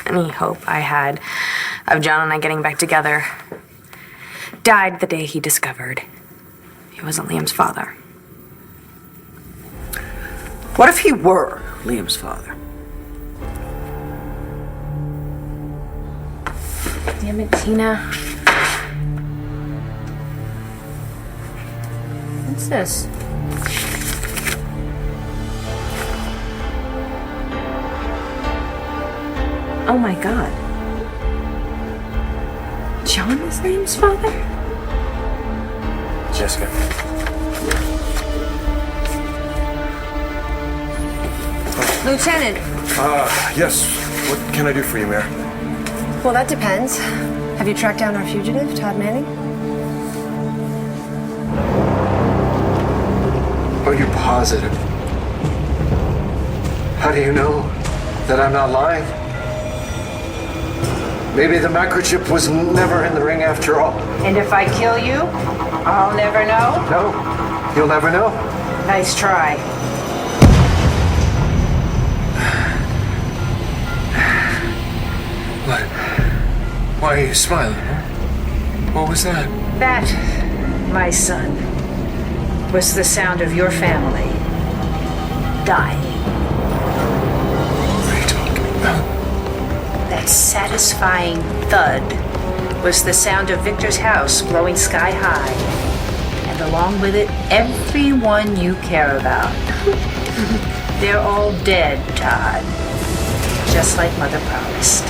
Any hope I had of John and I getting back together died the day he discovered he wasn't Liam's father. What if he were Liam's father? Damn it, Tina. What's this? Oh my God. John is Liam's father? Jessica. Lieutenant. Yes. What can I do for you, Mayor? Well, that depends. Have you tracked down our fugitive, Todd Manning? Are you positive? How do you know that I'm not lying? Maybe the microchip was never in the ring after all. And if I kill you, I'll never know? No, you'll never know. Nice try. What? Why are you smiling? What was that? That, my son, was the sound of your family dying. What are you talking about? That satisfying thud was the sound of Victor's house blowing sky high. And along with it, everyone you care about. They're all dead, Todd. Just like Mother promised.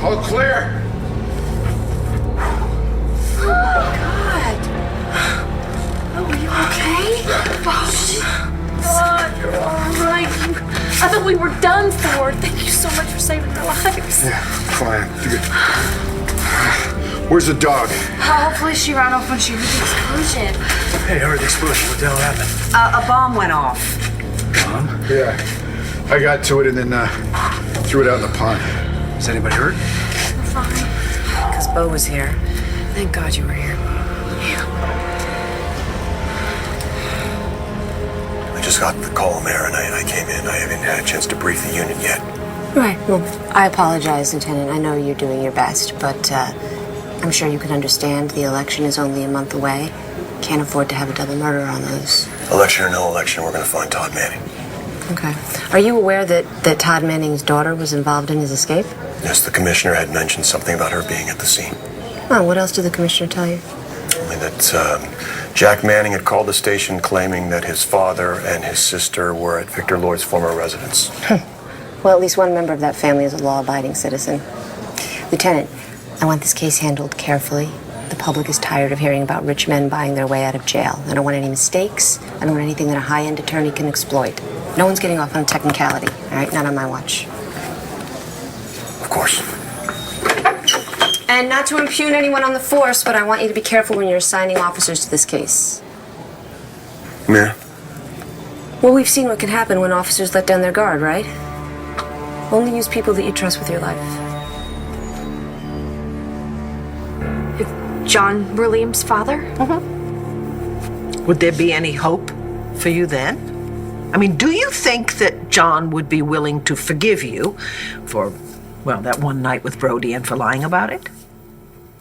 All clear. Oh my God. Oh, are you okay? Oh, shit. God, you're all right. I thought we were done for. Thank you so much for saving our lives. Yeah, fine. You're good. Where's the dog? Hopefully she ran off when she heard the explosion. Hey, I heard the explosion. What the hell happened? A bomb went off. Bomb? Yeah. I got to it and then threw it out in the pond. Is anybody hurt? We're fine. Because Bo was here. Thank God you were here. I just got the call, Mayor, and I came in. I haven't had a chance to brief the unit yet. Right. Well, I apologize, Lieutenant. I know you're doing your best, but I'm sure you can understand the election is only a month away. Can't afford to have a double murder on those. Election or no election, we're going to find Todd Manning. Okay. Are you aware that Todd Manning's daughter was involved in his escape? Yes, the commissioner had mentioned something about her being at the scene. Well, what else did the commissioner tell you? Only that Jack Manning had called the station claiming that his father and his sister were at Victor Lloyd's former residence. Well, at least one member of that family is a law-abiding citizen. Lieutenant, I want this case handled carefully. The public is tired of hearing about rich men buying their way out of jail. I don't want any mistakes. I don't want anything that a high-end attorney can exploit. No one's getting off on a technicality, all right? Not on my watch. Of course. And not to impugn anyone on the force, but I want you to be careful when you're assigning officers to this case. Mayor? Well, we've seen what can happen when officers let down their guard, right? Only use people that you trust with your life. If John were Liam's father? Would there be any hope for you then? I mean, do you think that John would be willing to forgive you for, well, that one night with Brody and for lying about it?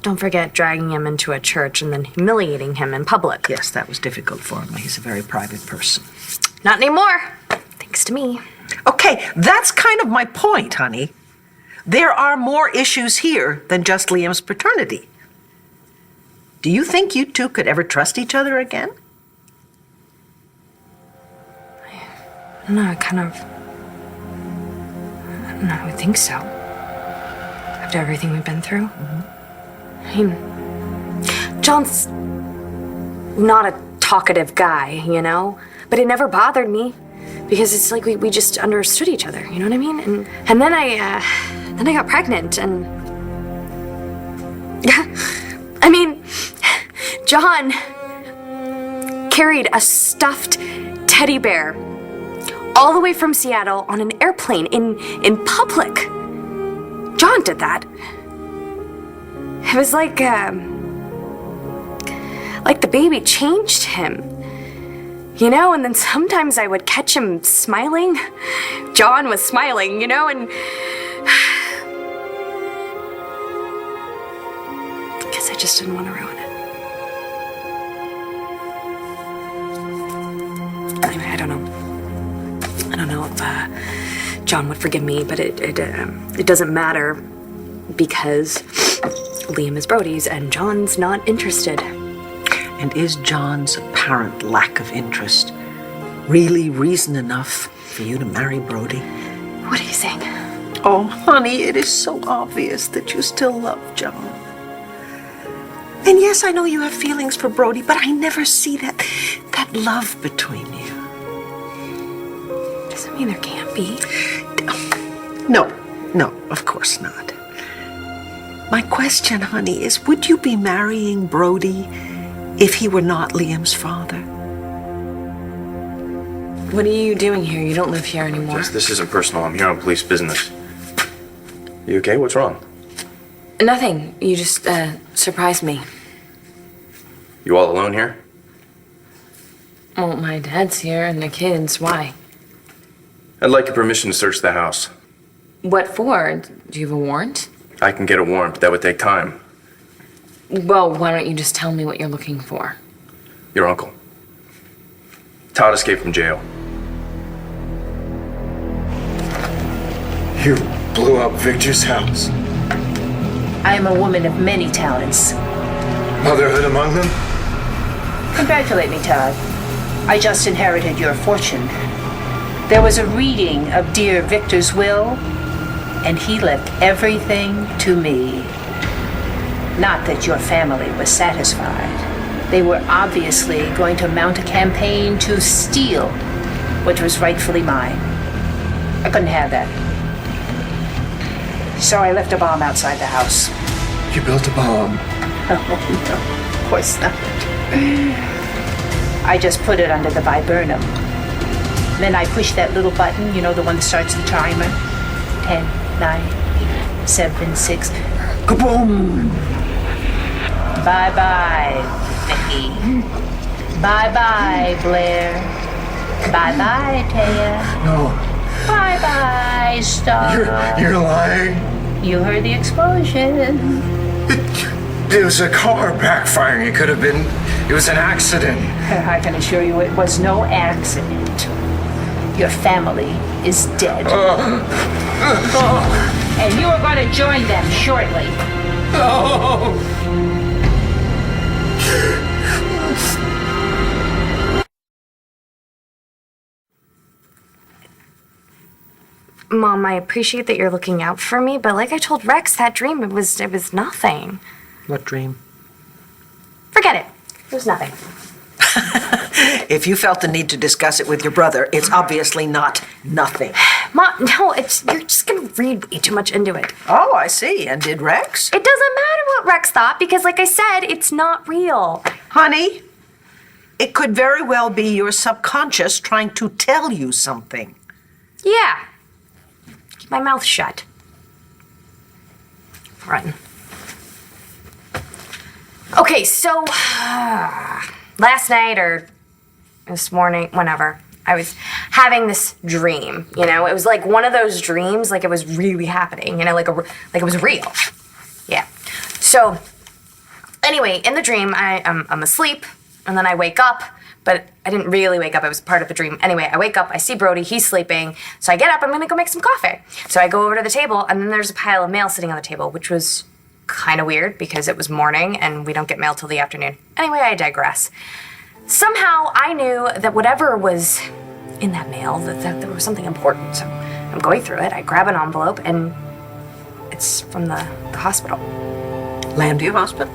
Don't forget dragging him into a church and then humiliating him in public. Yes, that was difficult for him. He's a very private person. Not anymore. Thanks to me. Okay, that's kind of my point, honey. There are more issues here than just Liam's paternity. Do you think you two could ever trust each other again? I don't know, I don't know, I would think so. After everything we've been through. I mean, John's not a talkative guy, you know? But it never bothered me because it's like we just understood each other, you know what I mean? And then I got pregnant and I mean, John carried a stuffed teddy bear all the way from Seattle on an airplane in public. John did that. It was like the baby changed him. You know, and then sometimes I would catch him smiling. John was smiling, you know, and I guess I just didn't want to ruin it. Anyway, I don't know if John would forgive me, but it doesn't matter because Liam is Brody's and John's not interested. And is John's apparent lack of interest really reason enough for you to marry Brody? What are you saying? Oh, honey, it is so obvious that you still love John. And yes, I know you have feelings for Brody, but I never see that love between you. Doesn't mean there can't be. No, of course not. My question, honey, is would you be marrying Brody if he were not Liam's father? What are you doing here? You don't live here anymore. Jess, this isn't personal. I'm here on police business. You okay? What's wrong? Nothing. You just surprised me. You all alone here? Well, my dad's here and the kids. Why? I'd like your permission to search the house. What for? Do you have a warrant? I can get a warrant, but that would take time. Well, why don't you just tell me what you're looking for? Your uncle. Todd escaped from jail. You blew up Victor's house. I am a woman of many talents. Motherhood among them? Congratulate me, Todd. I just inherited your fortune. There was a reading of dear Victor's will, and he left everything to me. Not that your family was satisfied. They were obviously going to mount a campaign to steal what was rightfully mine. I couldn't have that. So I left a bomb outside the house. You built a bomb. Oh, no, of course not. I just put it under the viburnum. Then I pushed that little button, you know, the one that starts the timer. 10, 9, 8, 7, 6. Kaboom! Bye-bye, Vicky. Bye-bye, Blair. Bye-bye, Taya. No. Bye-bye, Star. You're lying. You heard the explosion. It was a car backfiring. It was an accident. I can assure you it was no accident. Your family is dead. And you are going to join them shortly. Mom, I appreciate that you're looking out for me, but like I told Rex, that dream, it was nothing. What dream? Forget it. It was nothing. If you felt the need to discuss it with your brother, it's obviously not nothing. Mom, no, you're just gonna read way too much into it. Oh, I see. And did Rex? It doesn't matter what Rex thought because, like I said, it's not real. Honey, it could very well be your subconscious trying to tell you something. Yeah. Keep my mouth shut. Run. Okay, so last night or this morning, whenever, I was having this dream, you know? It was like one of those dreams, like it was really happening, you know, like it was real. Yeah. So, anyway, in the dream, I'm asleep, and then I wake up, But I didn't really wake up. It was part of the dream. Anyway, I wake up, I see Brody, he's sleeping. So I get up, I'm gonna go make some coffee. So I go over to the table, and then there's a pile of mail sitting on the table, which was kind of weird because it was morning and we don't get mail till the afternoon. Anyway, I digress. Somehow I knew that whatever was in that mail, that there was something important. So I'm going through it, I grab an envelope, and it's from the hospital. Landview Hospital?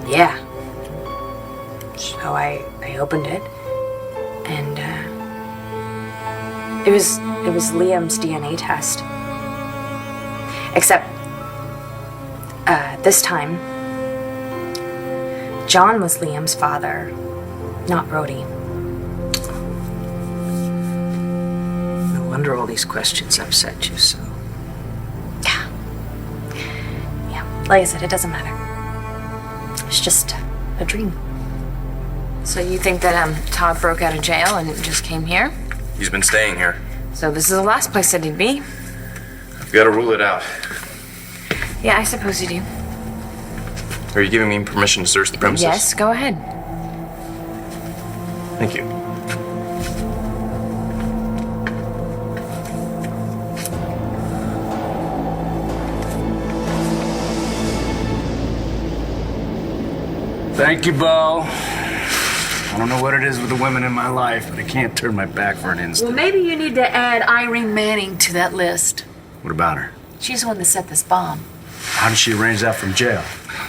Yeah. So I opened it, and it was Liam's DNA test. Except this time, John was Liam's father, not Brody. No wonder all these questions upset you so. Yeah, like I said, it doesn't matter. It's just a dream. So you think that Todd broke out of jail and just came here? He's been staying here. So this is the last place that he'd be? I've got to rule it out. Yeah, I suppose you do. Are you giving me permission to search the premises? Yes, go ahead. Thank you. Thank you, Bo. I don't know what it is with the women in my life, but I can't turn my back for an instant. Well, maybe you need to add Irene Manning to that list. What about her? She's the one that set this bomb. How did she arrange that from jail?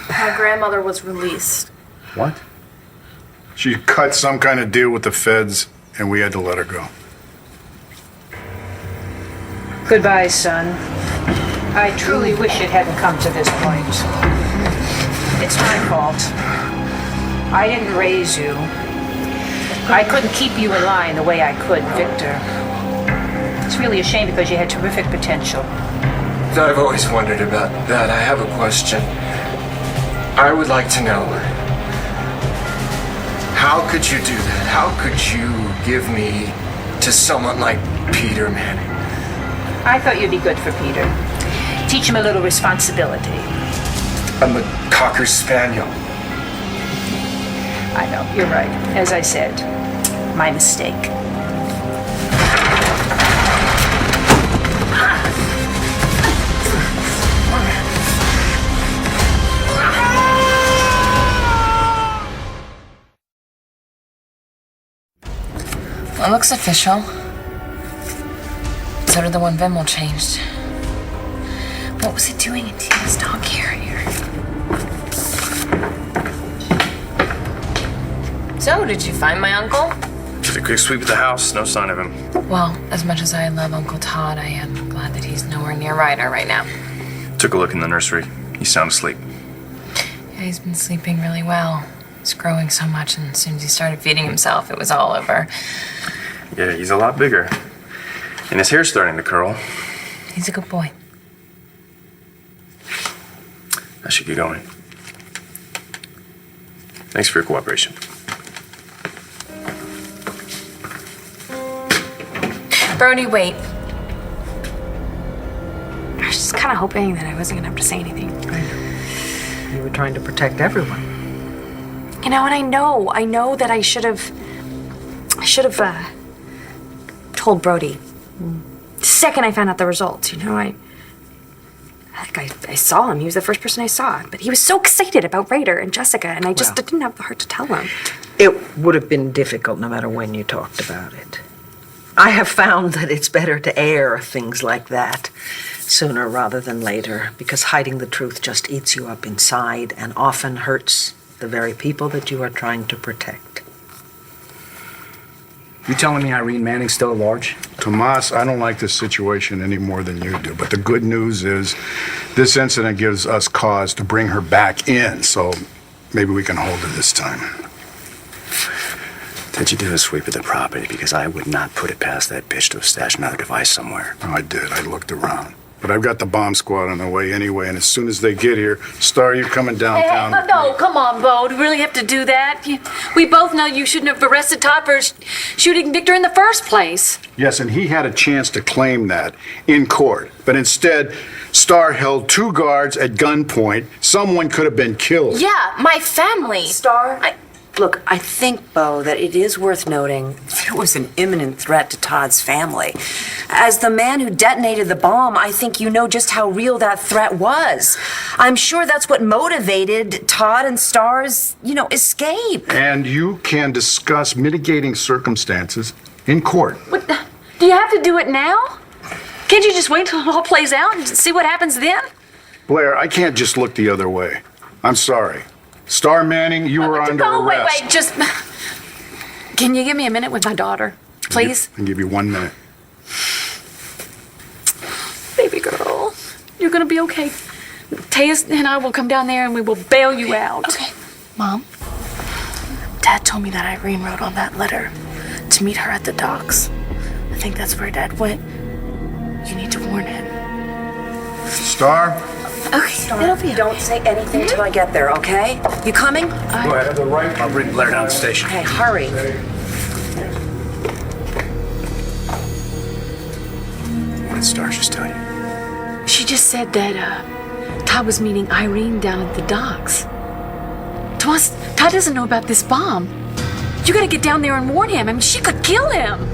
My grandmother was released. What? She cut some kind of deal with the feds, and we had to let her go. Goodbye, son. I truly wish it hadn't come to this point. It's my fault. I didn't raise you. I couldn't keep you in line the way I could, Victor. It's really a shame because you had terrific potential. I've always wondered about that. I have a question. I would like to know, how could you do that? How could you give me to someone like Peter Manning? I thought you'd be good for Peter. Teach him a little responsibility. I'm a Cocker Spaniel. I know, you're right. As I said, my mistake. Well, it looks official. So did the one Vimmel changed. What was it doing in Tina's dog carrier? So, did you find my uncle? Did a quick sweep of the house, no sign of him. Well, as much as I love Uncle Todd, I am glad that he's nowhere near Ryder right now. Took a look in the nursery. He's sound asleep. Yeah, he's been sleeping really well. He's growing so much, and as soon as he started feeding himself, it was all over. Yeah, he's a lot bigger. And his hair's starting to curl. He's a good boy. I should get going. Thanks for your cooperation. Brody, wait. I was just kind of hoping that I wasn't going to have to say anything. I know. You were trying to protect everyone. You know, and I know that I should have told Brody. The second I found out the results, you know, I saw him. He was the first person I saw. But he was so excited about Ryder and Jessica, and I just didn't have the heart to tell him. It would have been difficult no matter when you talked about it. I have found that it's better to air things like that sooner rather than later, because hiding the truth just eats you up inside and often hurts the very people that you are trying to protect. You telling me Irene Manning's still at large? Tomas, I don't like this situation any more than you do, but the good news is this incident gives us cause to bring her back in, so maybe we can hold her this time. Did you do a sweep of the property? Because I would not put it past that bitch to have stashed another device somewhere. Oh, I did. I looked around. But I've got the bomb squad on their way anyway, and as soon as they get here, Star, you coming downtown? Hey, no, come on, Bo. Do we really have to do that? We both know you shouldn't have arrested Todd for shooting Victor in the first place. Yes, and he had a chance to claim that in court. But instead, Star held 2 guards at gunpoint. Someone could have been killed. Yeah, my family. Star, Look, I think, Bo, that it is worth noting there was an imminent threat to Todd's family. As the man who detonated the bomb, I think you know just how real that threat was. I'm sure that's what motivated Todd and Star's, escape. And you can discuss mitigating circumstances in court. What, do you have to do it now? Can't you just wait till it all plays out and see what happens then? Blair, I can't just look the other way. I'm sorry. Star Manning, you were under arrest. Wait, just... Can you give me a minute with my daughter, please? I'll give you 1 minute. Baby girl, you're gonna be okay. Taya and I will come down there and we will bail you out. Okay. Mom, Dad told me that Irene wrote on that letter to meet her at the docks. I think that's where Dad went. You need to warn him. Star? Okay, it'll be don't say anything till I get there, okay? You coming? Go ahead, have the right. I'll bring Blair down to the station. Okay, hurry. What did Star just tell you? She just said that Todd was meeting Irene down at the docks. Todd doesn't know about this bomb. You gotta get down there and warn him. I mean, she could kill him.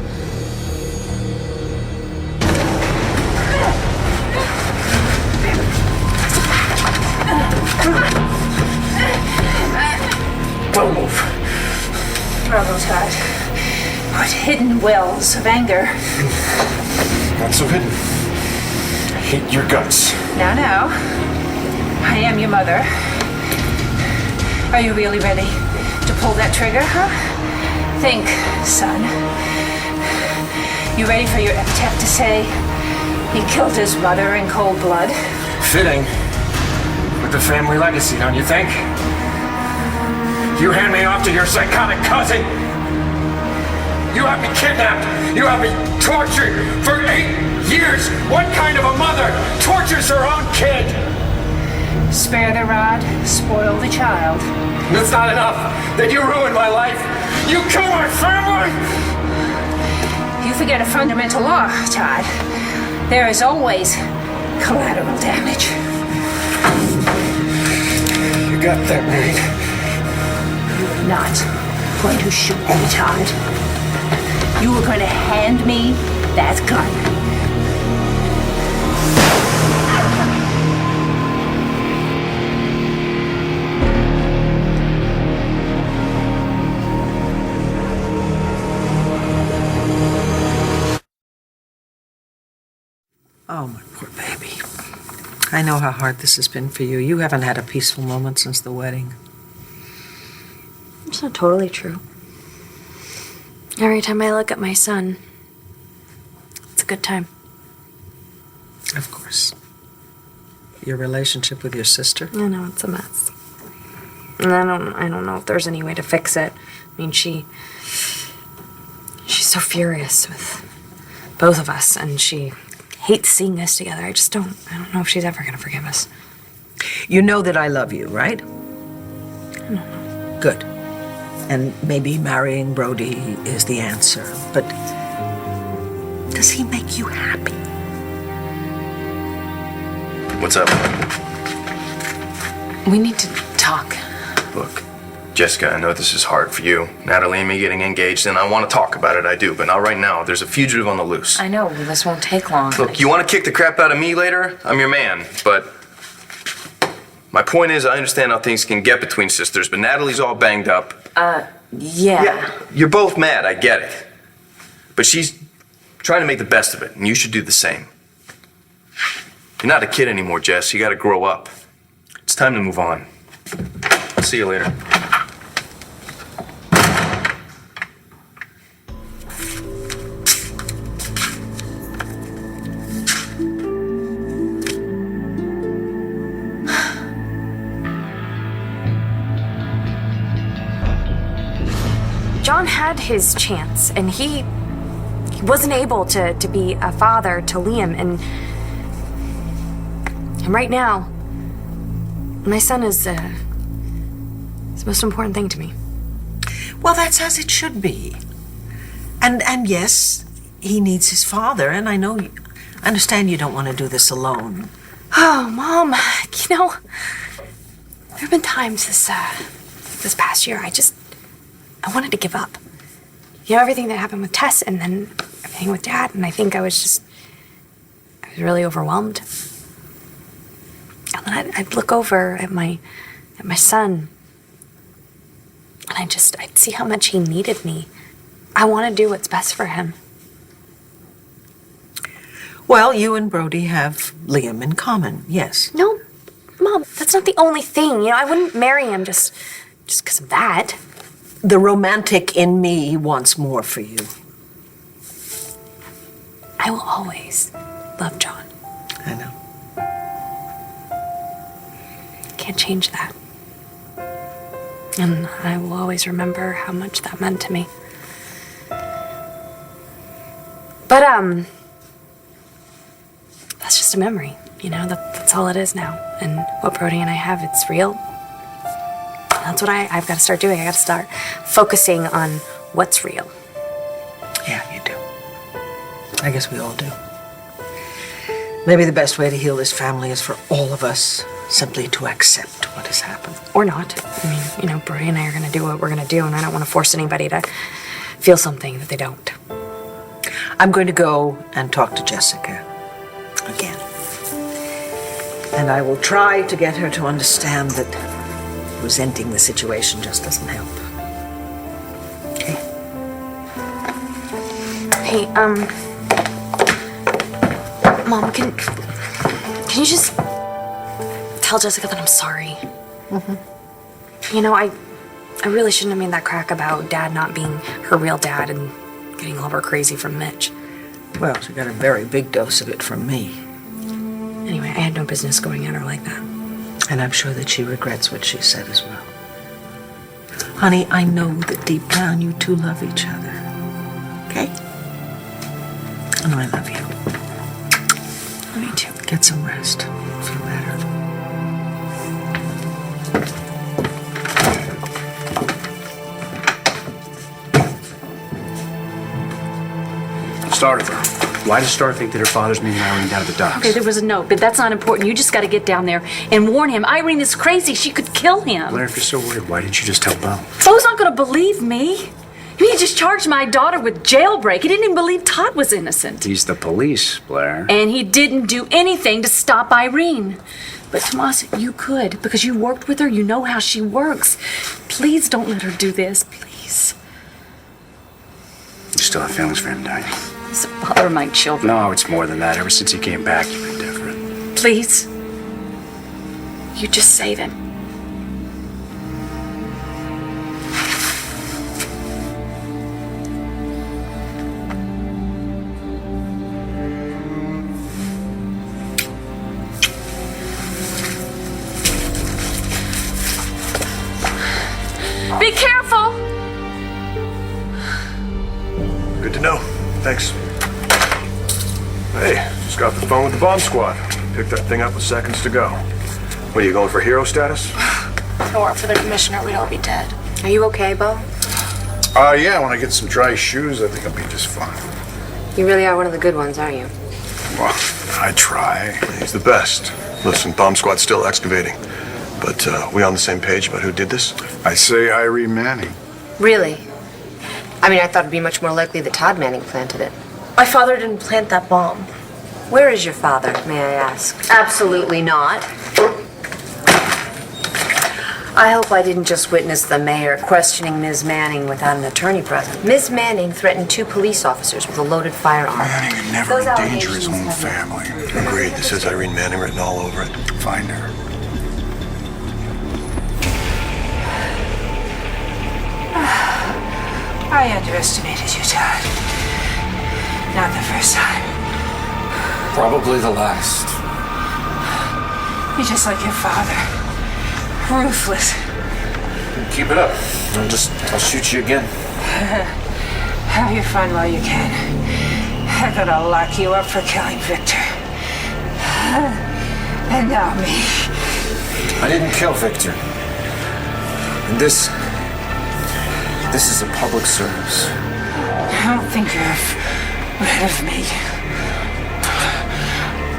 Don't move. Bravo, Todd. What hidden wells of anger? Not so hidden. I hate your guts. Now. I am your mother. Are you really ready to pull that trigger, huh? Think, son. You ready for your epitaph to say he killed his mother in cold blood? Fitting with the family legacy, don't you think? You hand me off to your psychotic cousin. You have me kidnapped. You have me tortured for 8 years. What kind of a mother tortures her own kid? Spare the rod, spoil the child. That's not enough. That you ruined my life. You killed my family. You forget a fundamental law, Todd. There is always collateral damage. You got that right. You're not going to shoot me, Todd. You are going to hand me that gun. Oh, my poor baby. I know how hard this has been for you. You haven't had a peaceful moment since the wedding. It's not totally true. Every time I look at my son, it's a good time. Of course. Your relationship with your sister? I know, it's a mess. And I don't know if there's any way to fix it. I mean, she's so furious with both of us, and she hates seeing us together. I don't know if she's ever gonna forgive us. You know that I love you, right? I don't know. Good. And maybe marrying Brody is the answer, but does he make you happy? What's up? We need to talk. Look, Jessica, I know this is hard for you. Natalie and me getting engaged, and I want to talk about it, I do, but not right now. There's a fugitive on the loose. I know, this won't take long. Look, you want to kick the crap out of me later? I'm your man, but my point is I understand how things can get between sisters, but Natalie's all banged up. Yeah. You're both mad, I get it. But she's trying to make the best of it, and you should do the same. You're not a kid anymore, Jess. You gotta grow up. It's time to move on. I'll see you later. John had his chance, and he wasn't able to be a father to Liam, and right now, my son is the most important thing to me. Well, that's as it should be. And yes, he needs his father, and I understand you don't want to do this alone. Oh, Mom, there have been times this past year I I wanted to give up. You know, everything that happened with Tess and then everything with Dad, and I think I was really overwhelmed. And then I'd look over at my son, and I'd see how much he needed me. I want to do what's best for him. Well, you and Brody have Liam in common, yes. No, Mom, that's not the only thing. You know, I wouldn't marry him just because of that. The romantic in me wants more for you. I will always love John. I know. Can't change that. And I will always remember how much that meant to me. But, that's just a memory, you know? That's all it is now. And what Brody and I have, it's real. That's what I've got to start doing. I got to start focusing on what's real. Yeah, you do. I guess we all do. Maybe the best way to heal this family is for all of us simply to accept what has happened. Or not. I mean, you know, Brody and I are going to do what we're going to do, and I don't want to force anybody to feel something that they don't. I'm going to go and talk to Jessica again. And I will try to get her to understand that resenting the situation just doesn't help. Okay? Hey, Mom, can you just tell Jessica that I'm sorry? Mm-hmm. You know, I really shouldn't have made that crack about Dad not being her real dad and getting all over crazy from Mitch. Well, she got a very big dose of it from me. Anyway, I had no business going at her like that. And I'm sure that she regrets what she said as well. Honey, I know that deep down you two love each other. Okay? And I love you. Me too. Get some rest. Feel better. Start with her. Why does Star think that her father's meeting Irene down at the docks? Okay, there was a note, but that's not important. You just got to get down there and warn him. Irene is crazy. She could kill him. Blair, if you're so worried, why didn't you just tell Bo? Bo's not going to believe me. I mean, he just charged my daughter with jailbreak. He didn't even believe Todd was innocent. He's the police, Blair. And he didn't do anything to stop Irene. But Tomas, you could, because you worked with her. You know how she works. Please don't let her do this, please. You still have feelings for him, don't you? He's a father of my children. No, it's more than that. Ever since he came back, you've been different. Please. You just say them. Be careful! Good to know. Thanks. Hey, just got off the phone with the bomb squad. Picked that thing up with seconds to go. What, are you going for hero status? If it weren't for the commissioner, we'd all be dead. Are you okay, Bo? Yeah, when I get some dry shoes, I think I'll be just fine. You really are one of the good ones, aren't you? Well, I try. He's the best. Listen, bomb squad's still excavating. But we on the same page about who did this? I say Irene Manning. Really? I mean, I thought it'd be much more likely that Todd Manning planted it. My father didn't plant that bomb. Where is your father, may I ask? Absolutely not. I hope I didn't just witness the mayor questioning Ms. Manning without an attorney present. Ms. Manning threatened 2 police officers with a loaded firearm. Manning would never Those endanger his own allegations have family. Agreed. This says Irene Manning written all over it. Find her. I underestimated you, Todd. Not the first time. Probably the last. You're just like your father. Ruthless. Keep it up. I'll shoot you again. Have your fun while you can. I'm gonna lock you up for killing Victor. And now me. I didn't kill Victor. And this is a public service. Don't think you're rid of me.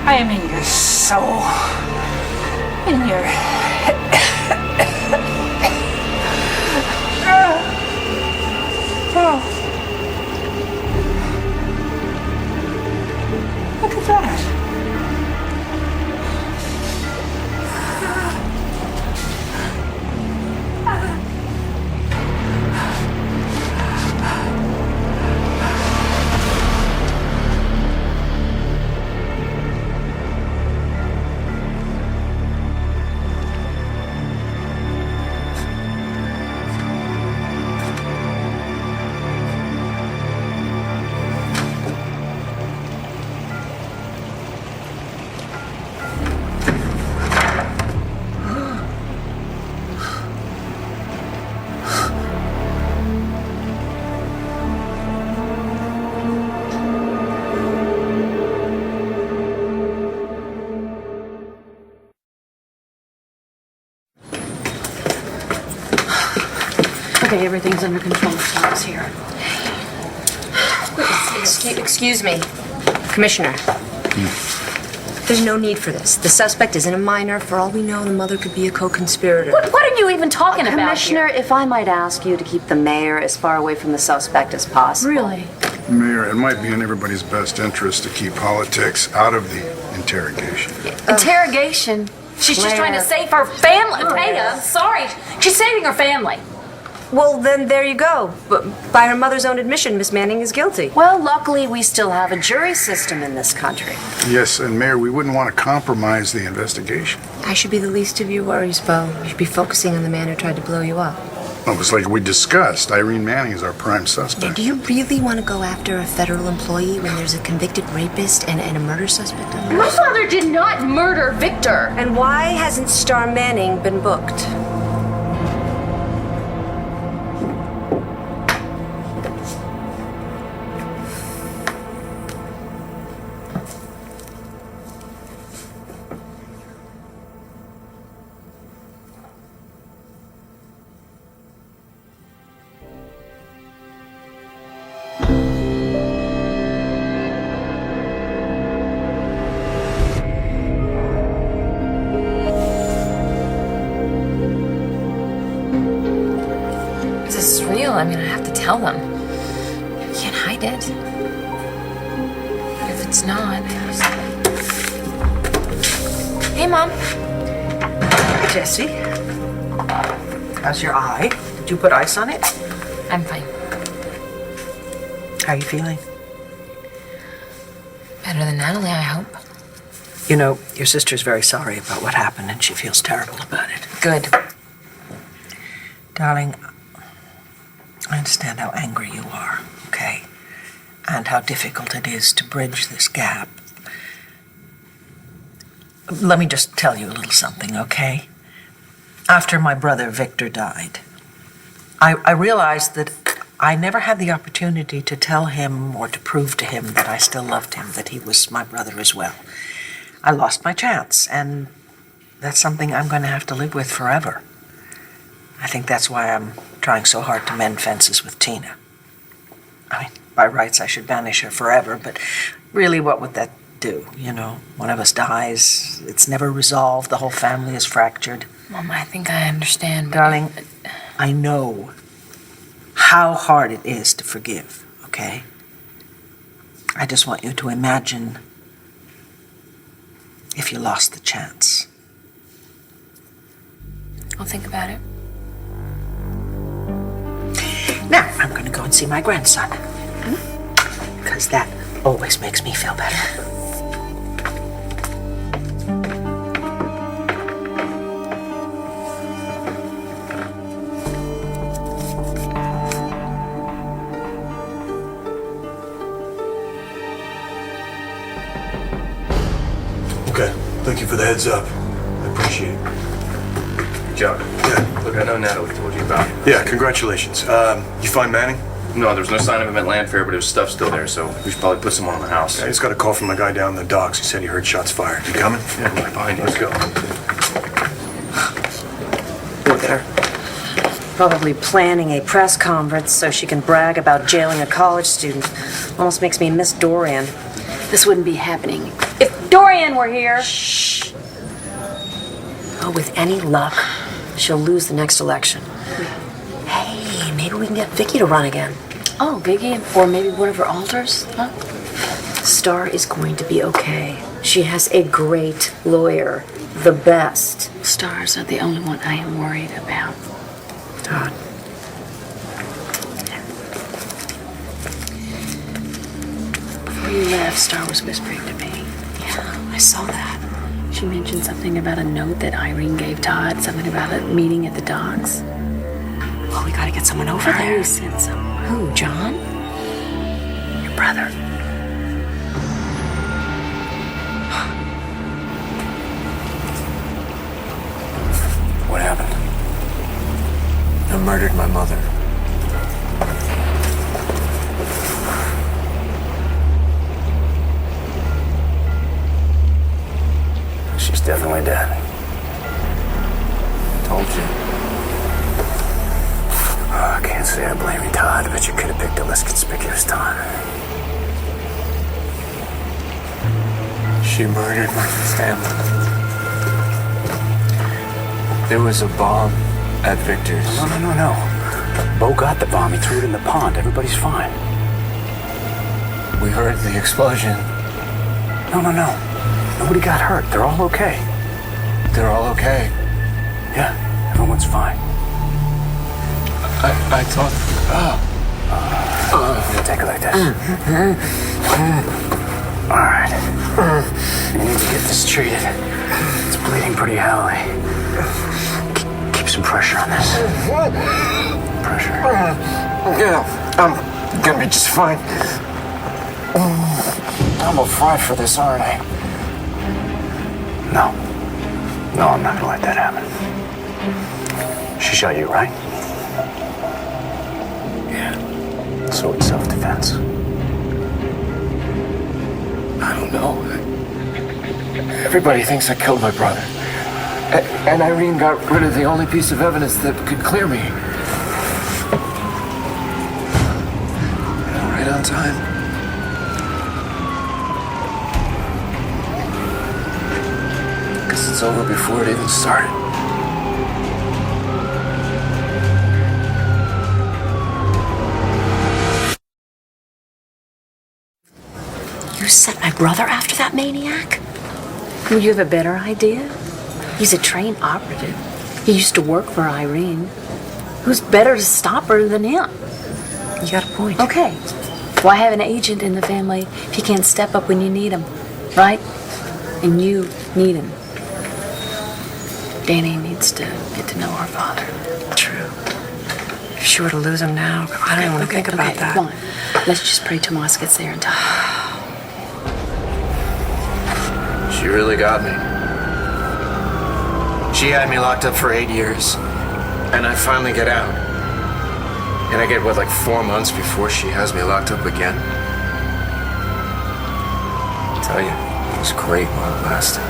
I am in your soul. In your was that? Okay, everything's under control. Tom's here. Excuse me, Commissioner. There's no need for this. The suspect isn't a minor. For all we know, the mother could be a co-conspirator. What are you even talking about Commissioner, here? if I might ask you to keep the mayor as far away from the suspect as possible. Really? Mayor, it might be in everybody's best interest to keep politics out of the interrogation. Interrogation? She's just trying to save her family. Taya, I'm sorry. She's saving her family. Well, then there you go. By her mother's own admission, Miss Manning is guilty. Well, luckily we still have a jury system in this country. Yes, and Mayor, we wouldn't want to compromise the investigation. I should be the least of your worries, Bo. You should be focusing on the man who tried to blow you up. It was like we discussed. Irene Manning is our prime suspect. Do you really want to go after a federal employee when there's a convicted rapist and a murder suspect on the My father did not murder Victor. And why hasn't Star Manning been booked? This is real. I mean, I have to tell them. I can't hide it. But if it's not, Hey, Mom. Jessie, how's your eye? Did you put ice on it? I'm fine. How are you feeling? Better than Natalie, I hope. You know, your sister's very sorry about what happened, and she feels terrible about it. Good. Darling, I understand how angry you are, okay? And how difficult it is to bridge this gap. Let me just tell you a little something, okay? After my brother Victor died, I realized that I never had the opportunity to tell him or to prove to him that I still loved him, that he was my brother as well. I lost my chance, and that's something I'm going to have to live with forever. I think that's why I'm trying so hard to mend fences with Tina. I mean, by rights, I should banish her forever, but really, what would that do? You know, one of us dies, it's never resolved, the whole family is fractured. Mom, I think I understand. Darling, I know how hard it is to forgive, okay? I just want you to imagine if you lost the chance. I'll think about it. Now, I'm going to go and see my grandson. Because that always makes me feel better. Okay, thank you for the heads up. I appreciate it. Good job. Yeah. Look, I know Natalie told you about it. Yeah, congratulations. You find Manning? No, there was no sign of him at land fair, but his stuff's still there, so we should probably put someone on the house. I just got a call from a guy down in the docks. He said he heard shots fired. You coming? Yeah, I'm right behind you. Let's go. Look at her. Probably planning a press conference so she can brag about jailing a college student. Almost makes me miss Dorian. This wouldn't be happening if Dorian were here. Shh. Oh, with any luck, she'll lose the next election. Hey, maybe we can get Vicky to run again. Oh, Vicky, or maybe one of her alters, huh? Star is going to be okay. She has a great lawyer, the best. Star's not the only one I am worried about. Todd. Before you left, Star was whispering to me. Yeah, I saw that. She mentioned something about a note that Irene gave Todd, something about a meeting at the docks. Well, we gotta get someone over there. Harry sent someone. Who, John? Your brother. What happened? They murdered my mother. She's definitely dead. Told you. Oh, I can't say I blame you, Todd, but you could have picked a less conspicuous time. She murdered my family. There was a bomb at Victor's. No. Bo got the bomb. He threw it in the pond. Everybody's fine. We heard the explosion. No. Nobody got hurt. They're all okay. They're all okay. Yeah, everyone's fine. I thought... Take it like that. All right. You need to get this treated. It's bleeding pretty heavily. Keep some pressure on this. Pressure. Yeah, I'm gonna be just fine. I'm a fry for this, aren't I? No, I'm not gonna let that happen. She shot you, right? Yeah. So it's self-defense. I don't know. Everybody thinks I killed my brother. And Irene got rid of the only piece of evidence that could clear me. Right on time. Guess it's over before it even started. You set my brother after that maniac? Well, you have a better idea? He's a trained operative. He used to work for Irene. Who's better to stop her than him? You got a point. Okay. Why have an agent in the family if he can't step up when you need him, right? And you need him. Danny needs to get to know her father. True. If she were to lose him now, I don't want to think about that. Come on. Let's just pray Tomas gets there in time. She really got me. She had me locked up for 8 years. And I finally get out. And I get, like 4 months before she has me locked up again? I tell you, it was great while it lasted.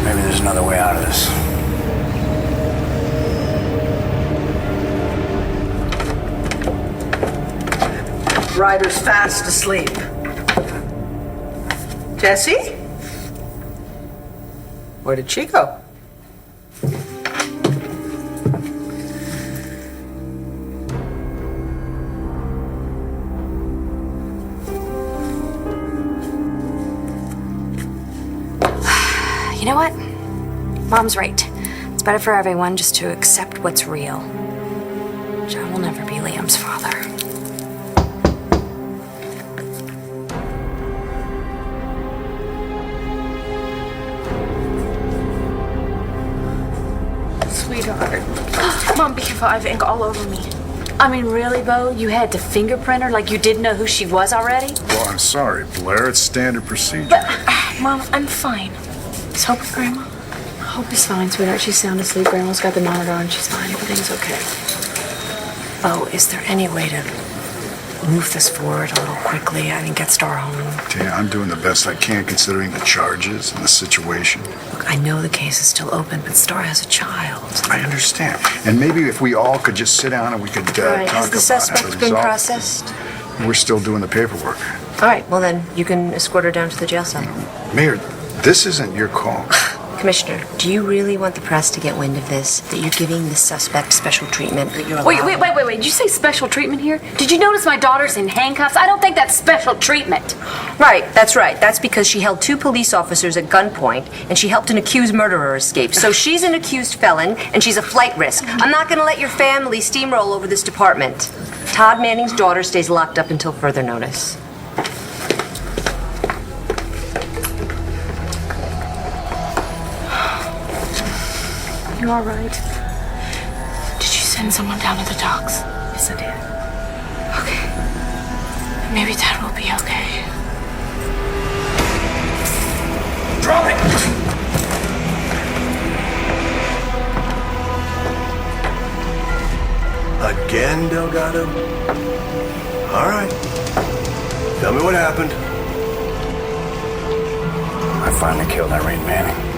Maybe there's another way out of this. Ryder's fast asleep. Jessie? Where did she go? You know what? Mom's right. It's better for everyone just to accept what's real. John will never be Liam's father. Sweetheart. Mom, be careful. I have ink all over me. I mean, really, Bo? You had to fingerprint her like you didn't know who she was already? Well, I'm sorry, Blair. It's standard procedure. But, Mom, I'm fine. Is Hope with Grandma? Hope is fine, sweetheart. She's sound asleep. Grandma's got the monitor on. She's fine. Everything's okay. Oh, is there any way to move this forward a little quickly? I mean, get Star home. Tina, I'm doing the best I can considering the charges and the situation. Look, I know the case is still open, but Star has a child. I understand. And maybe if we all could just sit down and we could talk about Has the how suspect to been resolve it. processed? We're still doing the paperwork. All right, well then, you can escort her down to the jail cell. Mayor, this isn't your call. Commissioner, do you really want the press to get wind of this? That you're giving the suspect special treatment? That you're Wait. Did you say special treatment here? Did you notice my daughter's in handcuffs? I don't think that's special treatment. Right, that's right. That's because she held 2 police officers at gunpoint and she helped an accused murderer escape. So she's an accused felon and she's a flight risk. I'm not going to let your family steamroll over this department. Todd Manning's daughter stays locked up until further notice. You all right? Did you send someone down to the docks? Yes, I did. Okay. Maybe Dad will be okay. Drop it! Again, Delgado? All right. Tell me what happened. I finally killed Irene Manning.